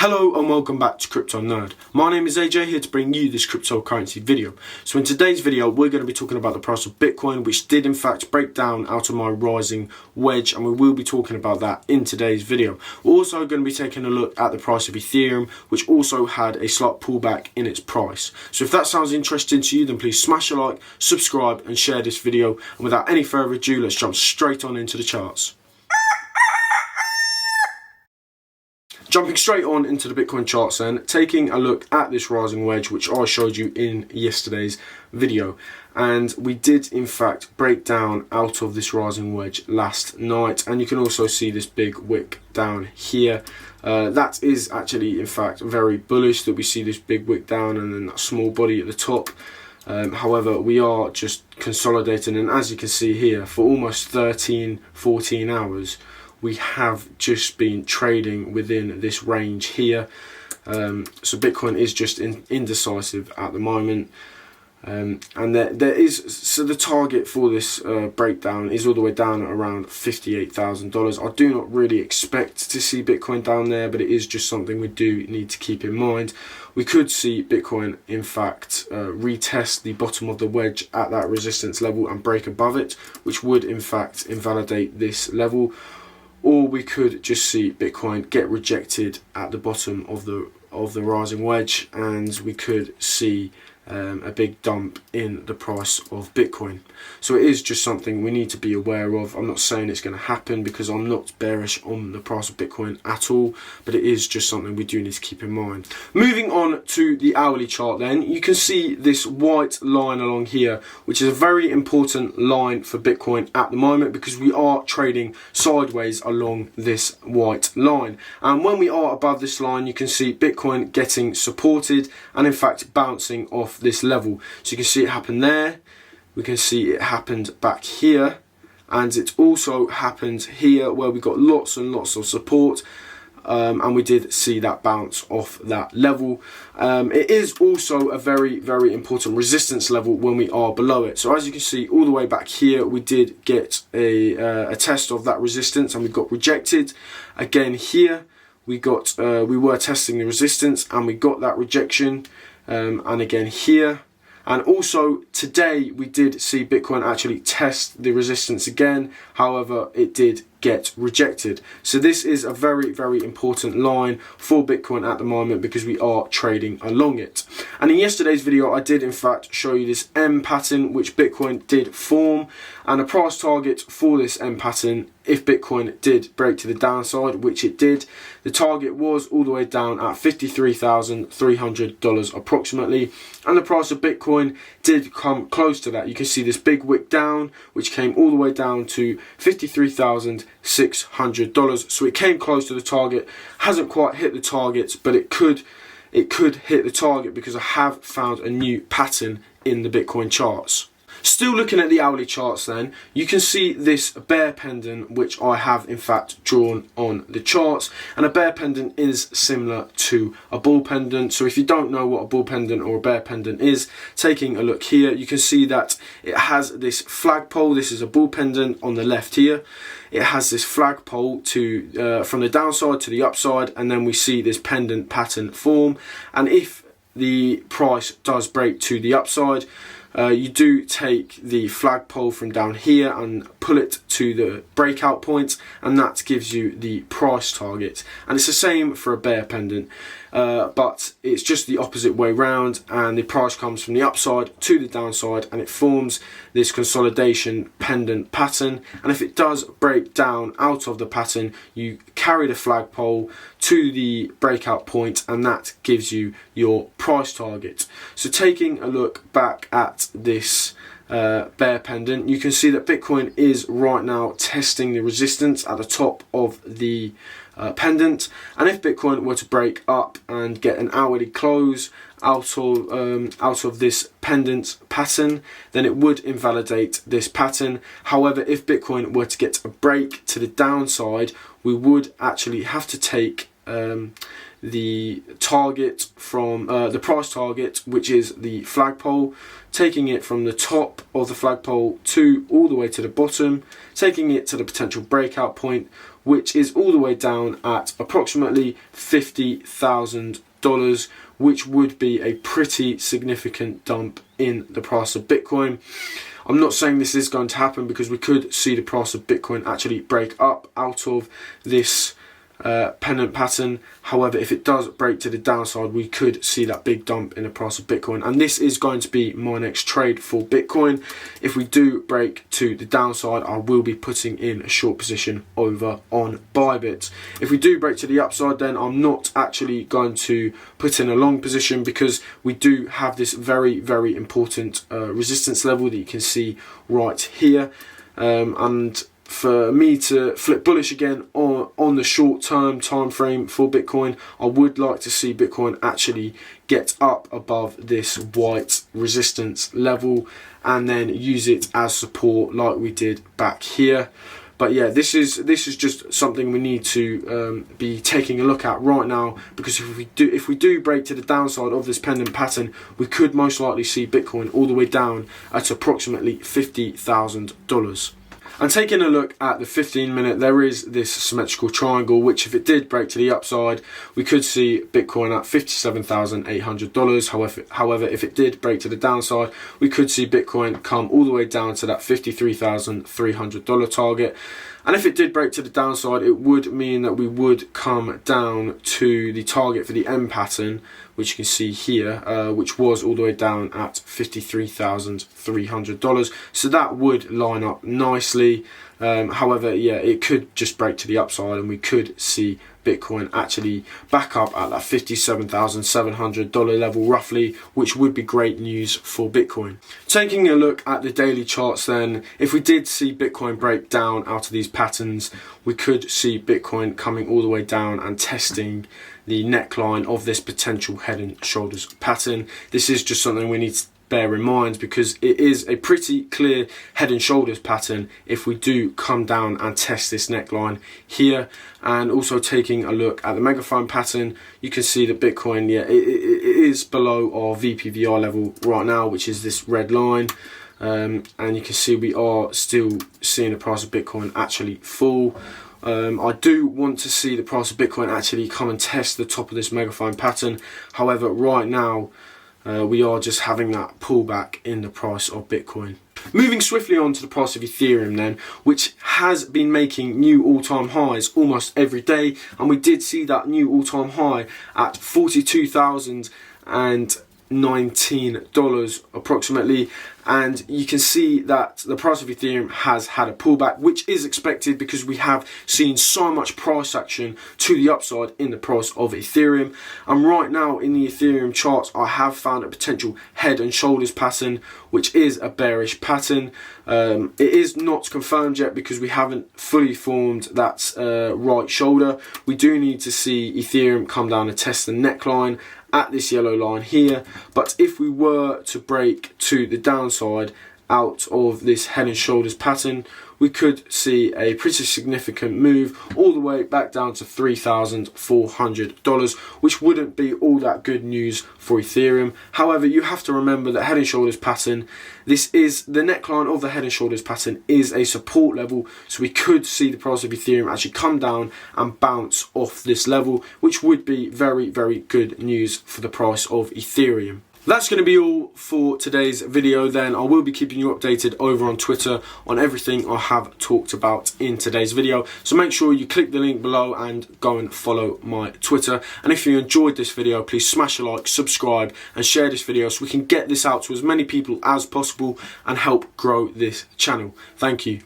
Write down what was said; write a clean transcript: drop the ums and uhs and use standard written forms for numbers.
Hello and welcome back to Crypto Nerd. My name is AJ, here to bring you this cryptocurrency video. So in today's video we're going to be talking about the price of Bitcoin, which did in fact break down out of my rising wedge, and we will be talking about that in today's video. We're also going to be taking a look at the price of Ethereum, which also had a slight pullback in its price. So if that sounds interesting to you, then please smash a like, subscribe and share this video. And without any further ado, let's jump straight on into the charts. Jumping straight on into the Bitcoin charts then, taking a look at this rising wedge which I showed you in yesterday's video, and we did in fact break down out of this rising wedge last night, and you can also see this big wick down here. That is actually in fact very bullish that we see this big wick down and then that small body at the top. However, we are just consolidating, and as you can see here, for almost 13-14 hours we have just been trading within this range here. So Bitcoin is just indecisive at the moment, and there is, so the target for this breakdown is all the way down at around $58,000. I do not really expect to see Bitcoin down there, but it is just something we do need to keep in mind. We could see Bitcoin in fact retest the bottom of the wedge at that resistance level and break above it, which would in fact invalidate this level. Or we could just see Bitcoin get rejected at the bottom of the rising wedge, and we could see a big dump in the price of Bitcoin. So it is just something we need to be aware of. I'm not saying it's going to happen because I'm not bearish on the price of Bitcoin at all, but it is just something we do need to keep in mind. Moving on to the hourly chart then, you can see this white line along here, which is a very important line for Bitcoin at the moment because we are trading sideways along this white line. And when we are above this line, you can see Bitcoin getting supported and in fact bouncing off this level. So you can see it happened there, we can see it happened back here, and it also happened here where we got lots and lots of support, and we did see that bounce off that level. It is also a very important resistance level when we are below it. So as you can see, all the way back here we did get a test of that resistance and we got rejected. Again here we were testing the resistance and we got that rejection. And again here, and also today we did see Bitcoin actually test the resistance again, however it did get rejected. So this is a very important line for Bitcoin at the moment because we are trading along it. And in yesterday's video I did in fact show you this M pattern which Bitcoin did form, and a price target for this M pattern if Bitcoin did break to the downside, which it did. The target was all the way down at $53,300 approximately, and the price of Bitcoin did come close to that. You can see this big wick down which came all the way down to $53,600. So it came close to the target, hasn't quite hit the target, but it could hit the target because I have found a new pattern in the Bitcoin charts. Still looking at the hourly charts then, you can see this bear pendant which I have in fact drawn on the charts, and a bear pendant is similar to a bull pendant. So if you don't know what a bull pendant or a bear pendant is, taking a look here, you can see that it has this flagpole. This is a bull pendant on the left here. It has this flagpole to from the downside to the upside, and then we see this pendant pattern form. And if the price does break to the upside, you do take the flagpole from down here and pull it to the breakout point, and that gives you the price target. And it's the same for a bear pendant, but it's just the opposite way round, and the price comes from the upside to the downside and it forms this consolidation pendant pattern. And if it does break down out of the pattern, you carry the flagpole to the breakout point, and that gives you your price target. So taking a look back at this bear pendant, you can see that Bitcoin is right now testing the resistance at the top of the pendant, and if Bitcoin were to break up and get an hourly close out of this pendant pattern, then it would invalidate this pattern. However, if Bitcoin were to get a break to the downside, we would actually have to take the target from the price target, which is the flagpole, taking it from the top of the flagpole to all the way to the bottom, taking it to the potential breakout point, which is all the way down at approximately $50,000, which would be a pretty significant dump in the price of Bitcoin. I'm not saying this is going to happen, because we could see the price of Bitcoin actually break up out of this pendant pattern. However, if it does break to the downside, we could see that big dump in the price of Bitcoin, and this is going to be my next trade for Bitcoin. If we do break to the downside, I will be putting in a short position over on Bybit. If we do break to the upside, then I'm not actually going to put in a long position, because we do have this very, very important resistance level that you can see right here, and for me to flip bullish again on the short term time frame for Bitcoin, I would like to see Bitcoin actually get up above this white resistance level and then use it as support like we did back here. But yeah, this is just something we need to be taking a look at right now, because if we do break to the downside of this pendant pattern, we could most likely see Bitcoin all the way down at approximately $50,000. And taking a look at the 15-minute, there is this symmetrical triangle, which if it did break to the upside, we could see Bitcoin at $57,800. However, if it did break to the downside, we could see Bitcoin come all the way down to that $53,300 target. And if it did break to the downside, it would mean that we would come down to the target for the M pattern, which you can see here, which was all the way down at $53,300. So that would line up nicely. However, yeah, it could just break to the upside, and we could see Bitcoin actually back up at that $57,700 level roughly, which would be great news for Bitcoin. Taking a look at the daily charts then, if we did see Bitcoin break down out of these patterns, we could see Bitcoin coming all the way down and testing the neckline of this potential head and shoulders pattern. This is just something we need to bear in mind, because it is a pretty clear head and shoulders pattern if we do come down and test this neckline here. And also taking a look at the megaphone pattern, you can see that Bitcoin, yeah, it is below our VPVR level right now, which is this red line. And you can see we are still seeing the price of Bitcoin actually fall. I do want to see the price of Bitcoin actually come and test the top of this megaphone pattern. However, right now, we are just having that pullback in the price of Bitcoin. Moving swiftly on to the price of Ethereum then, which has been making new all-time highs almost every day, and we did see that new all-time high at $42,019 approximately, and you can see that the price of Ethereum has had a pullback, which is expected because we have seen so much price action to the upside in the price of Ethereum. And right now in the Ethereum charts, I have found a potential head and shoulders pattern, which is a bearish pattern. It is not confirmed yet because we haven't fully formed that right shoulder. We do need to see Ethereum come down and test the neckline at this yellow line here. But if we were to break to the downside out of this head and shoulders pattern, we could see a pretty significant move all the way back down to $3,400, which wouldn't be all that good news for Ethereum. However, you have to remember that head and shoulders pattern, this is the neckline of the head and shoulders pattern is a support level, so we could see the price of Ethereum actually come down and bounce off this level, which would be very, very good news for the price of Ethereum. That's going to be all for today's video then. I will be keeping you updated over on Twitter on everything I have talked about in today's video. So make sure you click the link below and go and follow my Twitter. And if you enjoyed this video, please smash a like, subscribe and share this video so we can get this out to as many people as possible and help grow this channel. Thank you.